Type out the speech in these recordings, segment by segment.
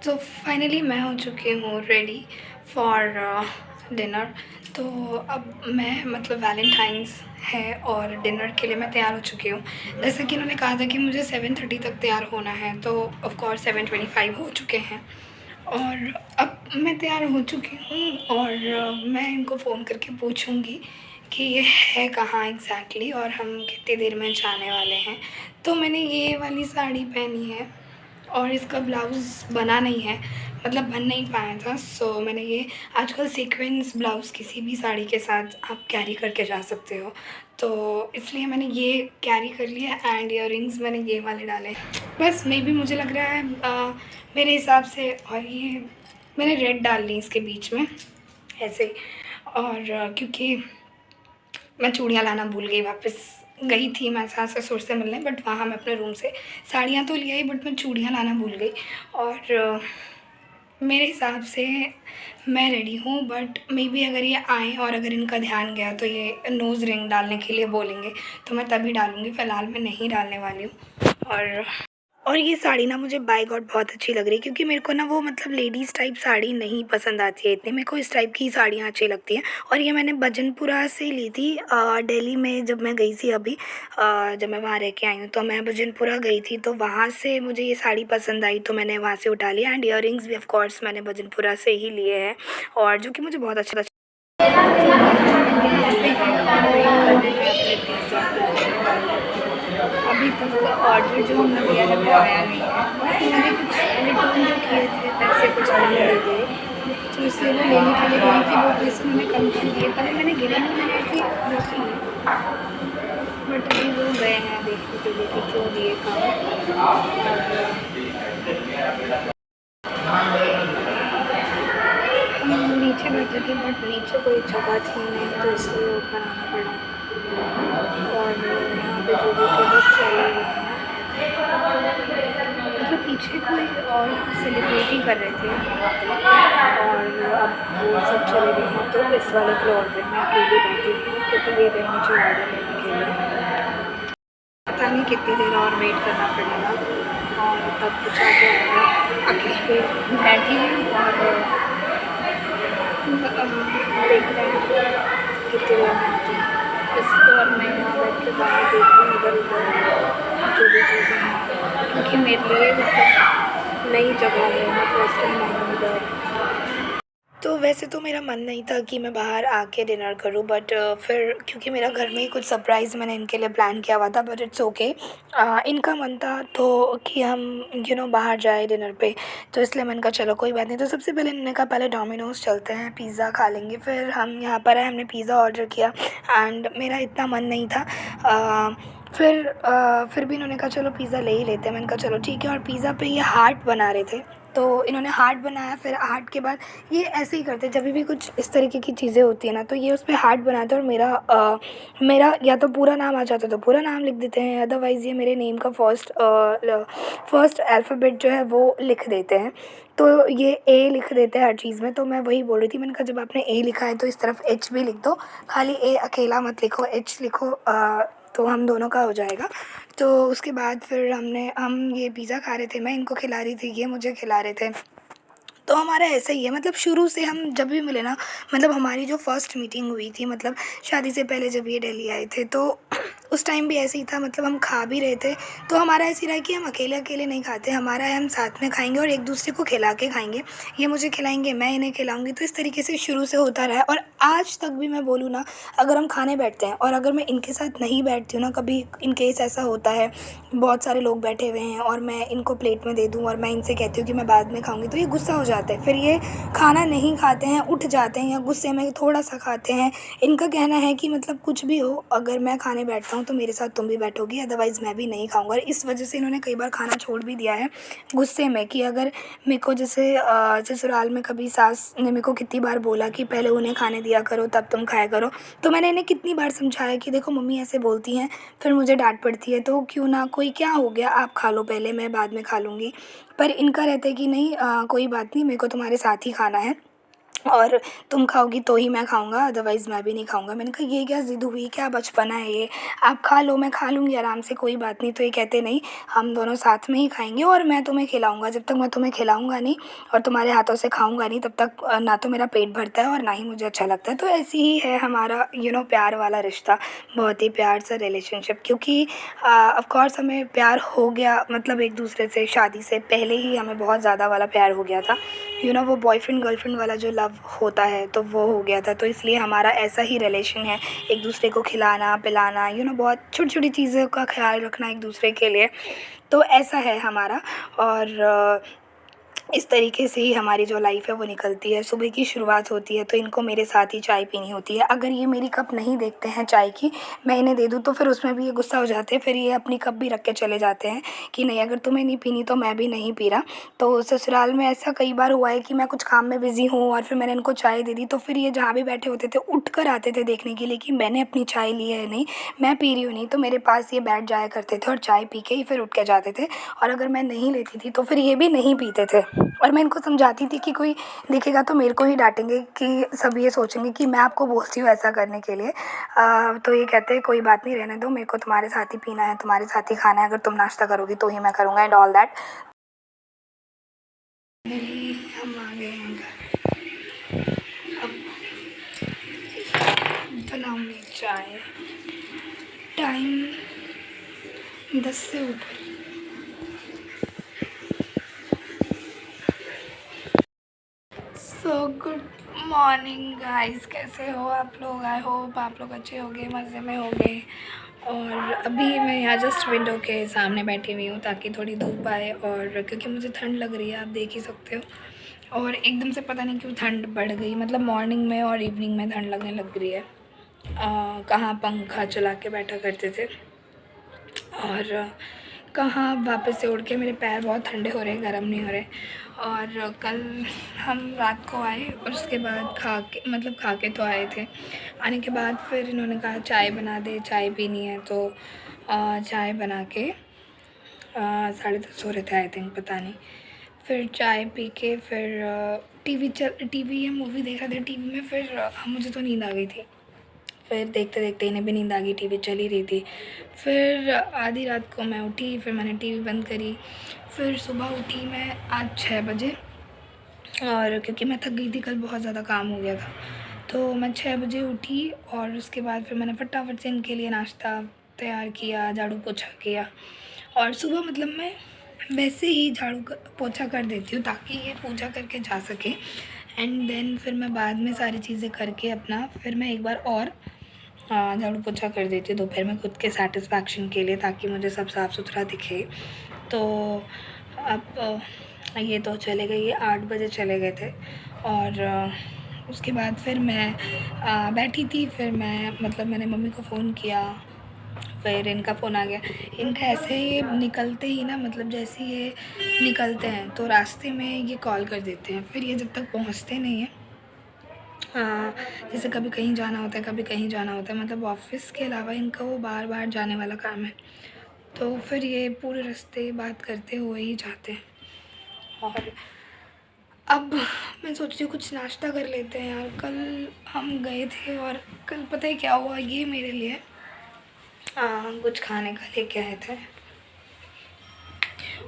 तो फाइनली मैं हो चुकी हूँ रेडी फॉर डिनर। तो अब मैं मतलब वैलेंटाइंस है और डिनर के लिए मैं तैयार हो चुकी हूँ। जैसे कि उन्होंने कहा था कि मुझे 7:30 तक तैयार होना है, तो ऑफ़ कोर्स 7:25 हो चुके हैं और अब मैं तैयार हो चुकी हूँ और मैं इनको फ़ोन करके पूछूँगी कि ये है कहाँ एग्ज़ैक्टली और हम कितनी देर में जाने वाले हैं। तो मैंने ये वाली साड़ी पहनी है और इसका ब्लाउज़ बना नहीं है, मतलब बन नहीं पाया था। सो मैंने ये आजकल सीक्वेंस ब्लाउज़ किसी भी साड़ी के साथ आप कैरी करके जा सकते हो, तो इसलिए मैंने ये कैरी कर लिया एंड इयररिंग्स मैंने ये वाले डाले। बस मे बी मुझे लग रहा है मेरे हिसाब से, और ये मैंने रेड डाल ली इसके बीच में ऐसे ही। और क्योंकि मैं चूड़ियाँ लाना भूल गई, वापस गई थी मैं सास ससुर से मिलने, बट वहाँ मैं अपने रूम से साड़ियाँ तो ले आई बट मैं चूड़ियाँ लाना भूल गई। और मेरे हिसाब से मैं रेडी हूँ, बट मे बी अगर ये आएँ और अगर इनका ध्यान गया तो ये नोज़ रिंग डालने के लिए बोलेंगे, तो मैं तभी डालूँगी, फ़िलहाल मैं नहीं डालने वाली हूँ। और ये साड़ी ना मुझे बाय गॉड बहुत अच्छी लग रही है, क्योंकि मेरे को ना वो मतलब लेडीज़ टाइप साड़ी नहीं पसंद आती है इतनी, मेरे को इस टाइप की साड़ियाँ अच्छी लगती हैं। और ये मैंने भजनपुरा से ली थी दिल्ली में जब मैं गई थी अभी, जब मैं वहाँ रह के आई हूँ तो मैं भजनपुरा गई थी, तो वहाँ से मुझे ये साड़ी पसंद आई तो मैंने वहाँ से उठा लिया। एंड इयररिंग्स भी ऑफ कोर्स मैंने भजनपुरा से ही लिए हैं और जो कि मुझे बहुत अच्छा लगा। यहाँ पे हैं और वेट कर रहे हैं अपने पिज़्ज़ा का। अभी तक ऑर्डर जो हमने दिया है वो आया नहीं है और उन्होंने कुछ रिटर्न जो किए थे पैसे कुछ कम दे दिए, तो इसलिए वो लेने के लिए गई थी। वो पैसे उन्होंने कम क्यों दिए तभी मैंने गिने नहीं, मैंने ऐसे ही रख लिए। बट अभी वो गए हैं देखने के लिए कि क्यों दिए कम। और हम नीचे बैठे थे बट नीचे कोई जगह थी नहीं, तो इसलिए ऊपर आना पड़ा। और यहाँ पे जो भी थे वो चले गए हैं, मतलब पीछे कोई और सेलिब्रेट ही कर रहे थे यहाँ पे, और अब वो सब चले गए हैं। तो इस वाले फ्लोर पे मैं अकेली बैठी हुई हूँ क्योंकि ये गए नीचे ऑर्डर लेने के लिए। पता नहीं कितनी देर और वेट करना पड़ेगा और तब कुछ आके आएगा। अकेले बैठी हुई हूँ और देखते हैं कितनी देर में आती है। इस और मैं यहाँ बैठ के बाहर देख रही हूँ इधर उधर जो भी चीज़ें हैं, क्योंकि मेरे लिए मतलब नई जगह है, मैं फर्स्ट टाइम आई हूँ इधर। तो वैसे तो मेरा मन नहीं था कि मैं बाहर आके डिनर करूँ, बट फिर क्योंकि मेरा घर में ही कुछ सरप्राइज़ मैंने इनके लिए प्लान किया हुआ था, बट इट्स ओके। इनका मन था तो कि हम बाहर जाए डिनर पे, तो इसलिए मैंने कहा चलो कोई बात नहीं। तो सबसे पहले इन्होंने कहा पहले डोमिनोज़ चलते हैं, पिज़्ज़ा खा लेंगे। फिर हम यहाँ पर आए, हमने पिज़्ज़ा ऑर्डर किया एंड मेरा इतना मन नहीं था। फिर भी इन्होंने कहा चलो पिज़्ज़ा ले ही लेते हैं। मैंने कहा चलो ठीक है। और पिज़्ज़ा पे ये हार्ट बना रहे थे, तो इन्होंने हार्ट बनाया। फिर हार्ट के बाद ये ऐसे ही करते जब भी कुछ इस तरीके की चीज़ें होती है ना, तो ये उस पर हार्ट बनाते हैं और मेरा या तो पूरा नाम आ जाता है तो पूरा नाम लिख देते हैं, अदरवाइज़ ये मेरे नेम का फर्स्ट अल्फ़ाबेट जो है वो लिख देते हैं। तो ये ए लिख देते हैं हर चीज़ में। तो मैं वही बोल रही थी, मैंने कहा जब आपने ए लिखा है तो इस तरफ एच भी लिख दो, खाली ए अकेला मत लिखो, एच लिखो, तो हम दोनों का हो जाएगा। तो उसके बाद फिर हम ये पिज़्ज़ा खा रहे थे, मैं इनको खिला रही थी, ये मुझे खिला रहे थे। तो हमारा ऐसा ही है, मतलब शुरू से हम जब भी मिले ना, मतलब हमारी जो फर्स्ट मीटिंग हुई थी, मतलब शादी से पहले जब ये दिल्ली आए थे, तो उस टाइम भी ऐसे ही था। मतलब हम खा भी रहे थे तो हमारा ऐसे ही रहा कि हम अकेले अकेले नहीं खाते, हमारा है हम साथ में खाएंगे और एक दूसरे को खिला के खाएंगे। ये मुझे खिलाएंगे, मैं इन्हें खिलाऊंगी, तो इस तरीके से शुरू से होता रहा है। और आज तक भी मैं बोलूँ ना, अगर हम खाने बैठते हैं और अगर मैं इनके साथ नहीं बैठती हूँ ना, कभी इन केस ऐसा होता है बहुत सारे लोग बैठे हुए हैं और मैं इनको प्लेट में दे दूँ और मैं इनसे कहती हूँ कि मैं बाद में खाऊंगी, तो ये गुस्सा हो जाते हैं। फिर ये खाना नहीं खाते हैं, उठ जाते हैं या गुस्से में थोड़ा सा खाते हैं। इनका कहना है कि मतलब कुछ भी हो, अगर मैं खाने बैठता हूँ तो मेरे साथ तुम भी बैठोगी, अदरवाइज़ मैं भी नहीं खाऊंगा। और इस वजह से इन्होंने कई बार खाना छोड़ भी दिया है गुस्से में, कि अगर मेरे को जैसे ससुराल में कभी सास ने मेरे को कितनी बार बोला कि पहले उन्हें खाने दिया करो तब तुम खाया करो, तो मैंने इन्हें कितनी बार समझाया कि देखो मम्मी ऐसे बोलती हैं, फिर मुझे डांट पड़ती है, तो क्यों ना, कोई क्या हो गया, आप खा लो पहले, मैं बाद में खा लूँगी। पर इनका रहता है कि नहीं, कोई बात नहीं, मेरे को तुम्हारे साथ ही खाना है। और तुम खाओगी तो ही मैं खाऊंगा, अदरवाइज़ मैं भी नहीं खाऊंगा। मैंने कहा ये क्या ज़िद हुई, क्या बचपना है ये, आप खा लो मैं खा लूँगी आराम से, कोई बात नहीं। तो ये कहते नहीं, हम दोनों साथ में ही खाएंगे और मैं तुम्हें खिलाऊंगा। जब तक मैं तुम्हें खिलाऊंगा नहीं और तुम्हारे हाथों से खाऊंगा नहीं तब तक ना तो मेरा पेट भरता है और ना ही मुझे अच्छा लगता है। तो ऐसी ही है हमारा प्यार वाला रिश्ता, बहुत ही प्यार सा रिलेशनशिप। क्योंकि ऑफ कोर्स हमें प्यार हो गया, मतलब एक दूसरे से शादी से पहले ही हमें बहुत ज़्यादा वाला प्यार हो गया था। वो बॉयफ्रेंड गर्लफ्रेंड वाला जो लव होता है तो वो हो गया था। तो इसलिए हमारा ऐसा ही रिलेशन है, एक दूसरे को खिलाना पिलाना, बहुत छोटी छोटी चीज़ों का ख्याल रखना एक दूसरे के लिए। तो ऐसा है हमारा। और इस तरीके से ही हमारी जो लाइफ है वो निकलती है। सुबह की शुरुआत होती है तो इनको मेरे साथ ही चाय पीनी होती है। अगर ये मेरी कप नहीं देखते हैं चाय की, मैं इन्हें दे दूँ तो फिर उसमें भी ये गुस्सा हो जाते हैं। फिर ये अपनी कप भी रख के चले जाते हैं कि नहीं, अगर तुम्हें नहीं पीनी तो मैं भी नहीं पी रहा। तो ससुराल में ऐसा कई बार हुआ है कि मैं कुछ काम में बिज़ी हूँ और फिर मैंने इनको चाय दे दी, तो फिर ये जहाँ भी बैठे होते थे उठ कर आते थे देखने के लिए कि मैंने अपनी चाय ली है नहीं, मैं पी रही हूँ नहीं। तो मेरे पास ये बैठ जाया करते थे और चाय पी के ही फिर उठ के जाते थे। और अगर मैं नहीं लेती थी तो फिर ये भी नहीं पीते थे। और मैं इनको समझाती थी कि कोई देखेगा तो मेरे को ही डांटेंगे, कि सब ये सोचेंगे कि मैं आपको बोलती हूँ ऐसा करने के लिए। तो ये कहते हैं कोई बात नहीं, रहने दो, मेरे को तुम्हारे साथ ही पीना है, तुम्हारे साथ ही खाना है, अगर तुम नाश्ता करोगी तो ही मैं करूँगा एंड ऑल दैट। हम आ गए हैं घर। अब बनाऊंगी चाय। टाइम 10 से ऊपर। सो गुड मॉर्निंग गाइस, कैसे हो आप लोग? आई होप आप लोग अच्छे होंगे, मज़े में होंगे। और अभी मैं यहाँ जस्ट विंडो के सामने बैठी हुई हूँ ताकि थोड़ी धूप आए, और क्योंकि मुझे ठंड लग रही है, आप देख ही सकते हो। और एकदम से पता नहीं क्यों ठंड बढ़ गई, मतलब मॉर्निंग में और इवनिंग में ठंड लगने लग रही है। कहाँ पंखा चला के बैठा करते थे और कहाँ वापस से उड़ के मेरे पैर बहुत ठंडे हो रहे, गर्म नहीं हो रहे। और कल हम रात को आए और उसके बाद खा के तो आए थे। आने के बाद फिर इन्होंने कहा चाय बना दे, चाय पीनी है। तो चाय बना के 10:30 हो रहे थे आई थिंक, पता नहीं। फिर चाय पी के फिर टीवी या मूवी देख रहे थे टीवी में। फिर मुझे तो नींद आ गई थी। फिर देखते देखते इन्हें भी नींद आ गई, टीवी चल ही रही थी। फिर आधी रात को मैं उठी, फिर मैंने टीवी बंद करी। फिर सुबह उठी मैं आज 6 बजे, और क्योंकि मैं थक गई थी, कल बहुत ज़्यादा काम हो गया था। तो मैं 6 बजे उठी और उसके बाद फिर मैंने फटाफट से इनके लिए नाश्ता तैयार किया, झाड़ू पोछा किया। और सुबह मतलब मैं वैसे ही पोछा कर देती हूँ ताकि ये पूजा करके जा सके। एंड देन फिर मैं बाद में सारी चीज़ें करके अपना फिर मैं एक बार और झाड़ू पोछा कर देती हूँ दोपहर में खुद के सेटिस्फैक्शन के लिए, ताकि मुझे सब साफ़ सुथरा दिखे। तो अब ये तो चले गए, ये 8 बजे चले गए थे। और उसके बाद फिर मैं बैठी थी। फिर मैंने मम्मी को फ़ोन किया, फिर इनका फ़ोन आ गया। इनका ऐसे ही निकलते ही ना, मतलब जैसे ये निकलते हैं तो रास्ते में ये कॉल कर देते हैं। फिर ये जब तक पहुंचते नहीं हैं, जैसे कभी कहीं जाना होता है, कभी कहीं जाना होता है, मतलब ऑफिस के अलावा इनका वो बार बार जाने वाला काम है। तो फिर ये पूरे रास्ते बात करते हुए ही जाते हैं। और अब मैं सोच रही हूँ कुछ नाश्ता कर लेते हैं यार। कल हम गए थे और कल पता है क्या हुआ, ये मेरे लिए कुछ खाने का लेके आए थे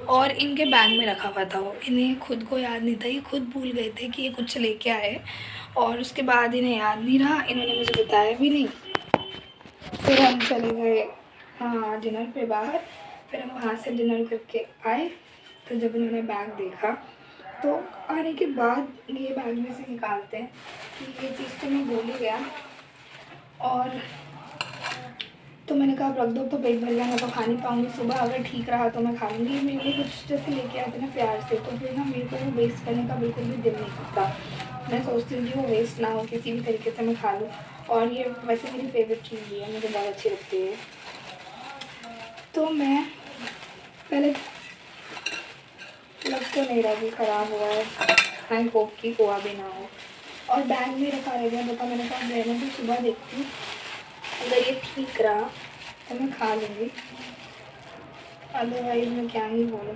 और इनके बैग में रखा हुआ था वो। इन्हें खुद को याद नहीं था, ये खुद भूल गए थे कि ये कुछ लेके आए। और उसके बाद इन्हें याद नहीं रहा, इन्होंने मुझे बताया भी नहीं। फिर हम चले गए डिनर पे बाहर। फिर हम वहाँ से डिनर करके आए। तो जब इन्होंने बैग देखा तो आने के बाद ये बैग में से निकालते हैं कि ये चीज़ तो मैं भूल ही गया। और तो मैंने कहा रख दो, तो पेट भर गया, मैं तो खा नहीं पाऊँगी। सुबह अगर ठीक रहा तो मैं खा लूँगी। मेरे लिए कुछ जैसे लेके आते ना प्यार से, तो फिर ना मेरे को वो वेस्ट करने का बिल्कुल भी दिल नहीं करता। मैं सोचती हूँ कि वो वेस्ट ना हो, किसी भी तरीके से मैं खा लूँ। और ये वैसे मेरी फेवरेट चीज़ भी है, मुझे बहुत अच्छी लगती है। तो मैं पहले लग तो नहीं रहा कि ख़राब हुआ है, आई होप कि हुआ भी ना हो। और बैग में रखा रह गया, बता मैंने कहा रहने तो सुबह देखती हूँ, अगर ये ठीक रहा तो मैं खा लूँगी, अदरवाइज़ मैं क्या ही बोलूँ।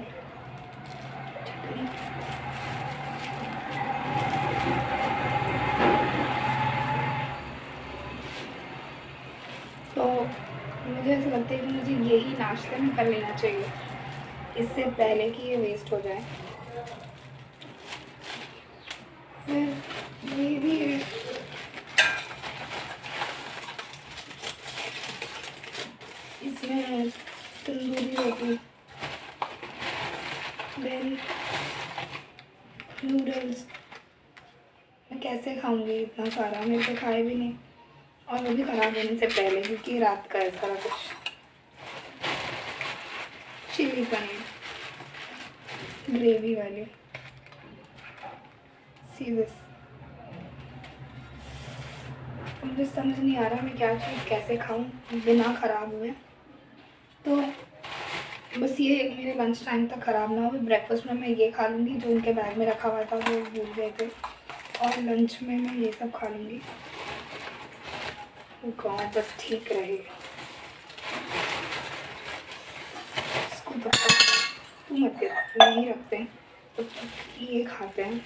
चटनी से निकल लेना चाहिए इससे पहले कि ये वेस्ट हो जाए। फिर ये भी है, इसमें है तंदूरी रोटी, देन नूडल्स। मैं कैसे खाऊंगी इतना सारा, मेरे से खाए भी नहीं और वो भी ख़राब होने से पहले, क्योंकि रात का है सारा कुछ। चिली पनीर ग्रेवी वाली, सीरियस मुझे समझ नहीं आ रहा मैं क्या चीज़ कैसे खाऊं बिना ख़राब हुए। तो बस ये मेरे लंच टाइम तक ख़राब ना हो। ब्रेकफास्ट में मैं ये खा लूँगी जो उनके बैग में रखा हुआ था, वो भूल गए थे, और लंच में मैं ये सब खा लूँगी। गाँव बस ठीक रहे। इसको तब तक तू मत दे, नहीं रखते हैं तब तक ये खाते हैं।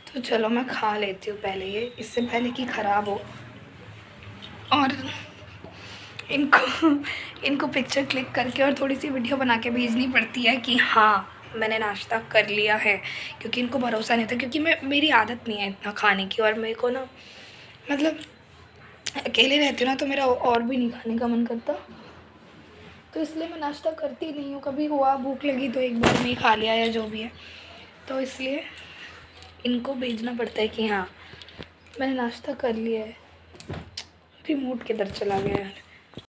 तो चलो मैं खा लेती हूँ पहले ये, इससे पहले कि ख़राब हो। और इनको पिक्चर क्लिक करके और थोड़ी सी वीडियो बना के भेजनी पड़ती है कि हाँ मैंने नाश्ता कर लिया है, क्योंकि इनको भरोसा नहीं होता, क्योंकि मेरी आदत नहीं है इतना खाने की। और मेरे को ना मतलब अकेले रहती हूँ ना, तो मेरा और भी नहीं खाने का मन करता, तो इसलिए मैं नाश्ता करती नहीं हूँ। कभी हुआ भूख लगी तो एक बार में ही खा लिया या जो भी है, तो इसलिए इनको भेजना पड़ता है कि हाँ मैंने नाश्ता कर लिया है। रिमोट किधर चला गया यार।